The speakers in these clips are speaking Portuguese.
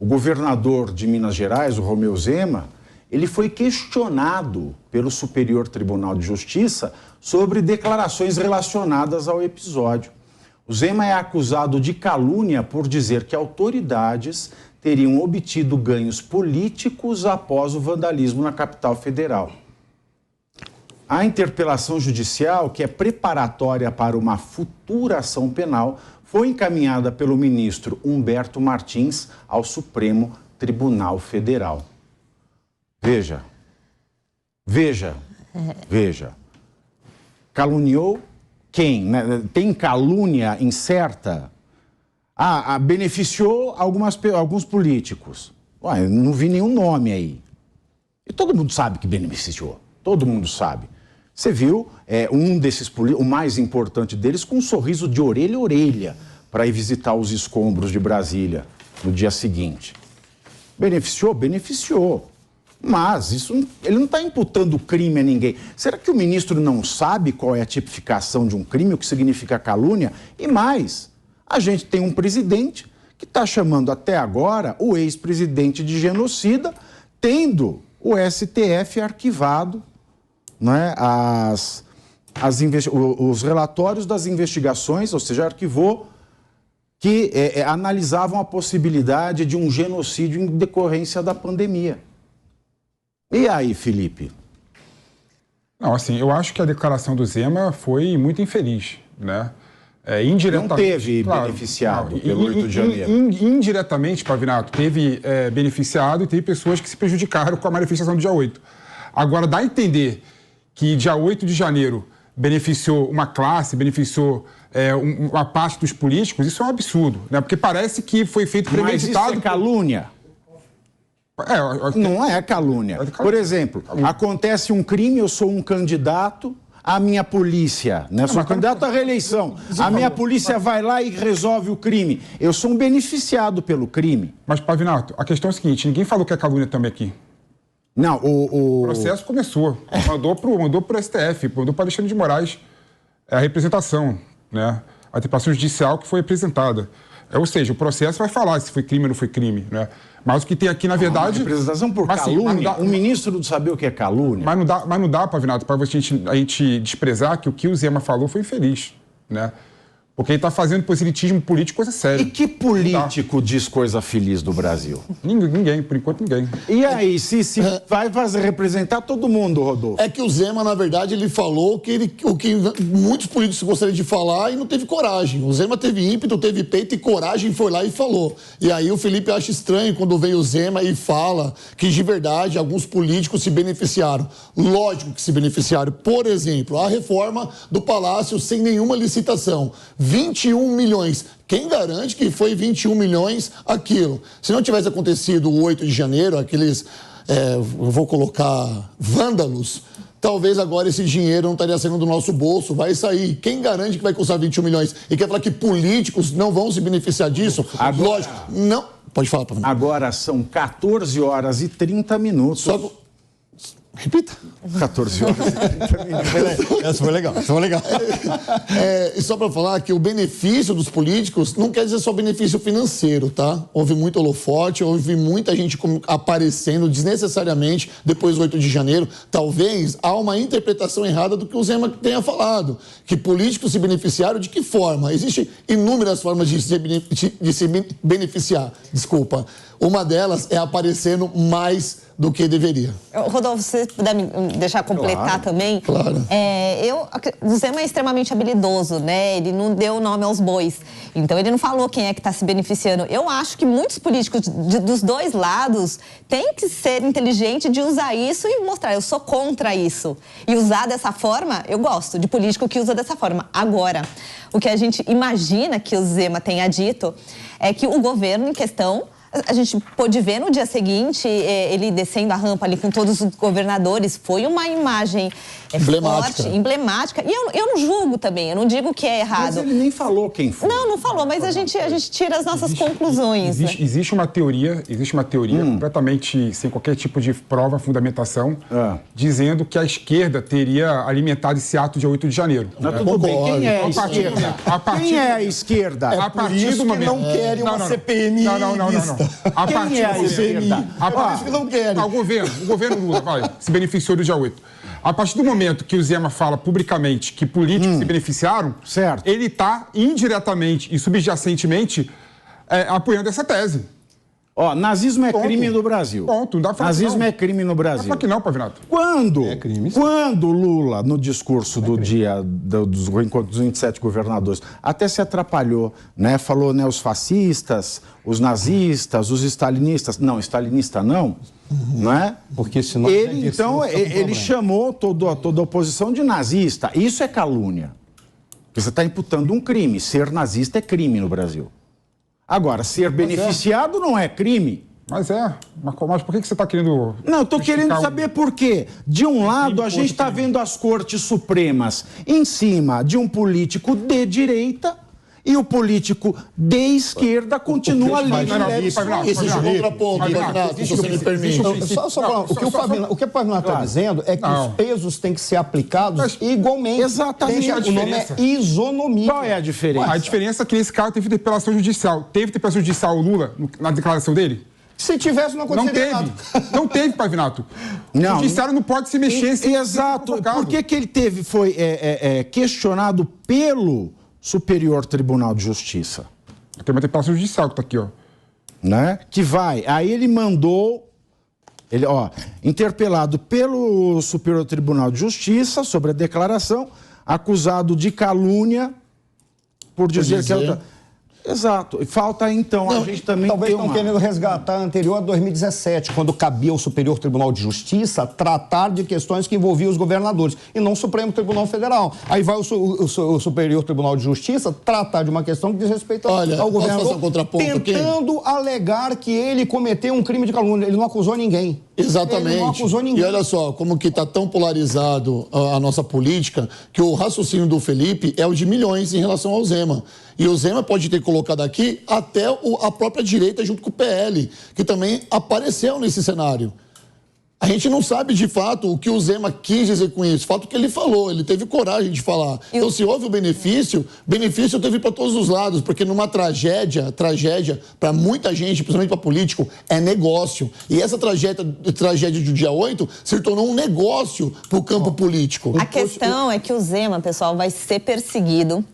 o governador de Minas Gerais, o Romeu Zema, ele foi questionado pelo Superior Tribunal de Justiça sobre declarações relacionadas ao episódio. O Zema é acusado de calúnia por dizer que autoridades teriam obtido ganhos políticos após o vandalismo na capital federal. A interpelação judicial, que é preparatória para uma futura ação penal, foi encaminhada pelo ministro Humberto Martins ao Supremo Tribunal Federal. Veja. Caluniou quem? Tem calúnia incerta? Beneficiou alguns políticos. Ué, não vi nenhum nome aí. E todo mundo sabe que beneficiou. Todo mundo sabe. Você viu um desses políticos, o mais importante deles, com um sorriso de orelha a orelha para ir visitar os escombros de Brasília no dia seguinte. Beneficiou? Beneficiou. Mas ele não está imputando crime a ninguém. Será que o ministro não sabe qual é a tipificação de um crime, o que significa calúnia? E mais, a gente tem um presidente que está chamando até agora o ex-presidente de genocida, tendo o STF arquivado, né, os relatórios das investigações, ou seja, arquivou, que analisavam a possibilidade de um genocídio em decorrência da pandemia. E aí, Felipe? Não, assim, eu acho que a declaração do Zema foi muito infeliz, né? Indiretamente, não teve beneficiado pelo 8 de janeiro. Indiretamente, Pavinato, teve beneficiado e teve pessoas que se prejudicaram com a manifestação do dia 8. Agora, dá a entender que dia 8 de janeiro beneficiou uma classe, beneficiou uma parte dos políticos, isso é um absurdo, né? Porque parece que foi feito premeditado. Mas isso é calúnia? Não é calúnia. Por exemplo, acontece um crime, eu sou um candidato, a minha polícia, né? Sou candidato à reeleição, a minha polícia vai lá e resolve o crime. Eu sou um beneficiado pelo crime. Mas, Pavinato, a questão é a seguinte, ninguém falou que é calúnia também aqui. Não, o processo começou, mandou pro STF, mandou para Alexandre de Moraes a representação, né? A interpretação judicial que foi apresentada. Ou seja, o processo vai falar se foi crime ou não foi crime, né? Mas o que tem aqui, na verdade... representação por calúnia? O ministro não sabe o que é calúnia? Mas não dá, Pavinato, para a gente desprezar que o que o Zema falou foi infeliz, né? Porque ele está fazendo proselitismo político coisa séria. E que político diz coisa feliz do Brasil? Ninguém, por enquanto ninguém. E aí, se vai representar todo mundo, Rodolfo? É que o Zema, na verdade, ele falou o que muitos políticos gostariam de falar e não teve coragem. O Zema teve ímpeto, teve peito e coragem, foi lá e falou. E aí o Felipe acha estranho quando vem o Zema e fala que, de verdade, alguns políticos se beneficiaram. Lógico que se beneficiaram. Por exemplo, a reforma do Palácio sem nenhuma licitação. 21 milhões. Quem garante que foi 21 milhões aquilo? Se não tivesse acontecido o 8 de janeiro, aqueles, eu vou colocar, vândalos, talvez agora esse dinheiro não estaria saindo do nosso bolso, vai sair. Quem garante que vai custar 21 milhões? E quer falar que políticos não vão se beneficiar disso? Agora, lógico, não. Pode falar, Pavinato. Agora são 14 horas e 30 minutos. Repita. 14 horas e 30 minutos. Essa foi legal, E só para falar que o benefício dos políticos não quer dizer só benefício financeiro, tá? Houve muito holofote, houve muita gente aparecendo desnecessariamente depois do 8 de janeiro. Talvez há uma interpretação errada do que o Zema tenha falado. Que políticos se beneficiaram de que forma? Existem inúmeras formas de se beneficiar. Desculpa. Uma delas é aparecendo mais do que deveria. Rodolfo, se você puder me deixar completar também. Claro. O Zema é extremamente habilidoso, né? Ele não deu nome aos bois. Então, ele não falou quem é que está se beneficiando. Eu acho que muitos políticos dos dois lados têm que ser inteligentes de usar isso e mostrar, eu sou contra isso. E usar dessa forma, eu gosto de político que usa dessa forma. Agora, o que a gente imagina que o Zema tenha dito é que o governo em questão... A gente pôde ver no dia seguinte ele descendo a rampa ali com todos os governadores. Foi uma imagem forte, emblemática. E eu não julgo também, eu não digo que é errado. Mas ele nem falou quem foi. Não falou, mas a gente tira as nossas conclusões. Existe uma teoria completamente sem qualquer tipo de prova, fundamentação, dizendo que a esquerda teria alimentado esse ato de 8 de janeiro. Mas tudo bem, quem é a esquerda? Quem é a esquerda? É por isso que não querem uma CPMI. Não. A Quem partir é a do momento- esquerda? A Eles não querem. O governo Lula, vai, se beneficiou do dia 8. A partir do momento que o Zema fala publicamente que políticos se beneficiaram, Certo. ele está indiretamente e subjacentemente apoiando essa tese. Ó, nazismo é Ponto. crime no Brasil. Ponto, não dá pra falar que Nazismo não. é crime no Brasil. Só que não, Pavinato. Quando Lula, no discurso do dia dos encontros dos 27 governadores, até se atrapalhou, né? Falou, né, os fascistas, os nazistas, os stalinistas. Não, stalinista não, não é? Porque senão Ele, então, ele chamou toda a oposição de nazista. Isso é calúnia. Você está imputando um crime. Ser nazista é crime no Brasil. Agora, ser beneficiado não é crime. Mas por que você está querendo... Não, estou querendo justificar saber por quê. De um lado, a gente está vendo as cortes supremas em cima de um político de direita e o político de esquerda continua ali. Existe um contraponto, Pavinato, se você me permite. O que o Pavinato está dizendo é que os pesos têm que ser aplicados igualmente. Exatamente. O nome é isonomia. Qual é a diferença? A diferença é que nesse caso teve interpelação judicial. Teve interpelação judicial o Lula na declaração dele? Se tivesse, não Não aconteceria teve. nada. Não teve, Pavinato. Não. O judiciário não pode se mexer sem... Exato. Por que ele foi questionado pelo Superior Tribunal de Justiça? Tem uma interpelação judicial que está aqui, ó. Né? Que vai. Aí ele mandou, interpelado pelo Superior Tribunal de Justiça sobre a declaração, acusado de calúnia por dizer que ela... Exato. E falta, então, a gente também Talvez ter estão querendo resgatar a anterior a 2017, quando cabia ao Superior Tribunal de Justiça tratar de questões que envolviam os governadores, e não o Supremo Tribunal Federal. Aí vai o Superior Tribunal de Justiça tratar de uma questão que diz respeito ao Posso governador, fazer um contraponto aqui? tentando alegar que ele cometeu um crime de calúnia. Ele não acusou ninguém. Exatamente. Ele não acusou ninguém. E olha só, como que está tão polarizado a nossa política, que o raciocínio do Felipe é o de milhões em relação ao Zema. E o Zema pode ter colocado aqui até a própria direita junto com o PL, que também apareceu nesse cenário. A gente não sabe, de fato, o que o Zema quis dizer com isso. O fato que ele falou, ele teve coragem de falar. Então, se houve o benefício teve para todos os lados, porque numa tragédia, para muita gente, principalmente para político, é negócio. E essa tragédia do dia 8 se tornou um negócio para o campo político. A questão é que o Zema, pessoal, vai ser perseguido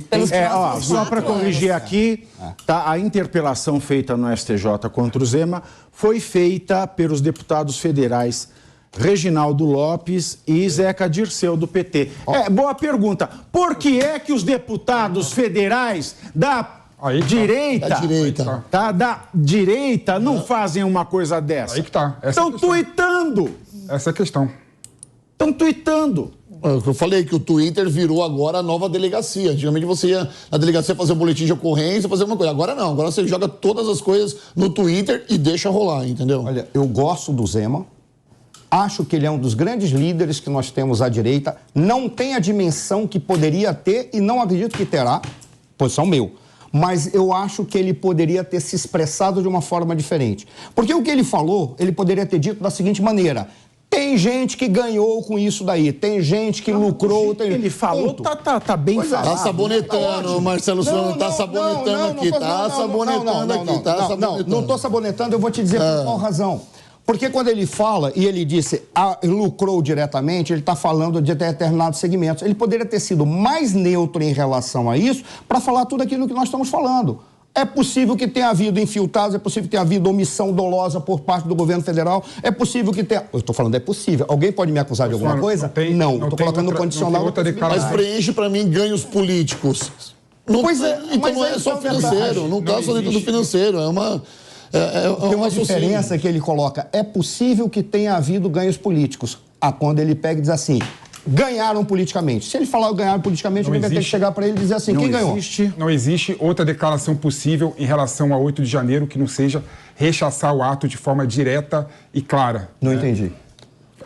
pelos próximos só para 4 corrigir anos. aqui, tá, a interpelação feita no STJ contra o Zema foi feita pelos deputados federais Reginaldo Lopes e Zeca Dirceu, do PT. Boa pergunta. Por que é que os deputados federais da direita, da direita não fazem uma coisa dessa? Aí que tá. Estão tuitando. Essa é a questão. Estão tuitando. Eu falei que o Twitter virou agora a nova delegacia. Antigamente você ia na delegacia fazer um boletim de ocorrência, fazer uma coisa. Agora não, agora você joga todas as coisas no Twitter e deixa rolar, entendeu? Olha, eu gosto do Zema, acho que ele é um dos grandes líderes que nós temos à direita, não tem a dimensão que poderia ter e não acredito que terá, posição meu. Mas eu acho que ele poderia ter se expressado de uma forma diferente. Porque o que ele falou, ele poderia ter dito da seguinte maneira: tem gente que ganhou com isso daí, tem gente que lucrou. Ele falou, tá bem falado. Tá sabonetando, Marcelo Souza, tá sabonetando aqui, tá sabonetando aqui, tá sabonetando. Não tô sabonetando, eu vou te dizer por qual razão. Porque quando ele fala e ele disse lucrou diretamente, ele está falando de determinados segmentos. Ele poderia ter sido mais neutro em relação a isso para falar tudo aquilo que nós estamos falando. É possível que tenha havido infiltrados, é possível que tenha havido omissão dolosa por parte do governo federal, é possível que tenha... Eu estou falando, é possível. Alguém pode me acusar de alguma coisa? Não. Estou colocando no condicional. Mas preenche para mim ganhos políticos. Então não é só financeiro, não está só dentro do financeiro, é uma... Tem uma diferença que ele coloca. É possível que tenha havido ganhos políticos. Quando ele pega e diz assim, ganharam politicamente. Se ele falar ganharam politicamente, alguém vai ter que chegar para ele e dizer assim, quem ganhou? Não existe outra declaração possível em relação a 8 de janeiro que não seja rechaçar o ato de forma direta e clara. Não entendi.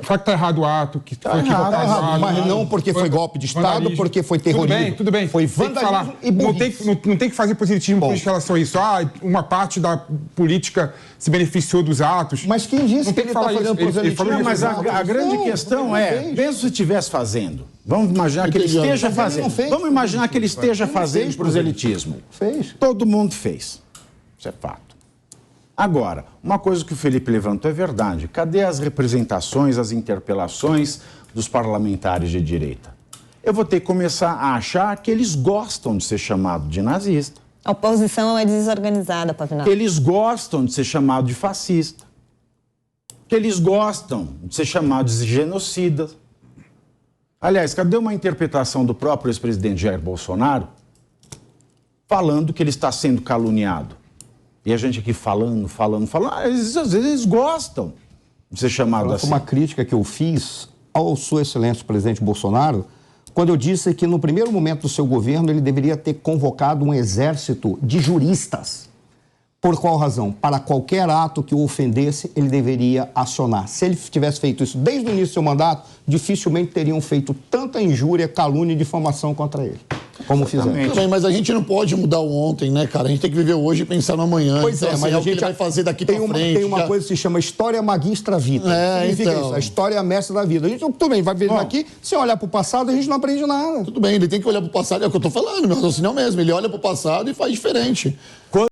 Fala que tá errado o ato, que foi equivocado. Mas não porque foi golpe de Estado, porque foi terrorismo. Tudo bem. Foi vandalismo e burrice. Não tem que fazer proselitismo com relação a isso. Uma parte da política se beneficiou dos atos. Mas quem disse que ele está fazendo proselitismo? Mas a grande questão é, mesmo se estivesse fazendo, vamos imaginar que ele esteja fazendo. Vamos imaginar que ele esteja fazendo proselitismo. Fez. Todo mundo fez. Isso é fato. Agora, uma coisa que o Felipe levantou é verdade. Cadê as representações, as interpelações dos parlamentares de direita? Eu vou ter que começar a achar que eles gostam de ser chamados de nazista. A oposição é desorganizada, Pavinato. Que eles gostam de ser chamados de fascista. Que eles gostam de ser chamados de genocidas. Aliás, cadê uma interpretação do próprio ex-presidente Jair Bolsonaro falando que ele está sendo caluniado? E a gente aqui falando. Às vezes eles gostam de ser chamados assim. Uma crítica que eu fiz ao Sua Excelência presidente Bolsonaro, quando eu disse que no primeiro momento do seu governo ele deveria ter convocado um exército de juristas. Por qual razão? Para qualquer ato que o ofendesse, ele deveria acionar. Se ele tivesse feito isso desde o início do seu mandato, dificilmente teriam feito tanta injúria, calúnia e difamação contra ele, como fizeram. Também, mas a gente não pode mudar o ontem, né, cara? A gente tem que viver hoje e pensar no amanhã. Pois então, é, mas assim, a o que gente ele vai fazer daqui pra frente. Tem uma coisa que se chama história magistra vita. Significa então. isso, a história é a mestra da vida. A gente tudo bem, vai ver aqui, se olhar para o passado, a gente não aprende nada. Tudo bem, ele tem que olhar pro passado, é o que eu tô falando, meu raciocínio é o mesmo. Ele olha pro passado e faz diferente.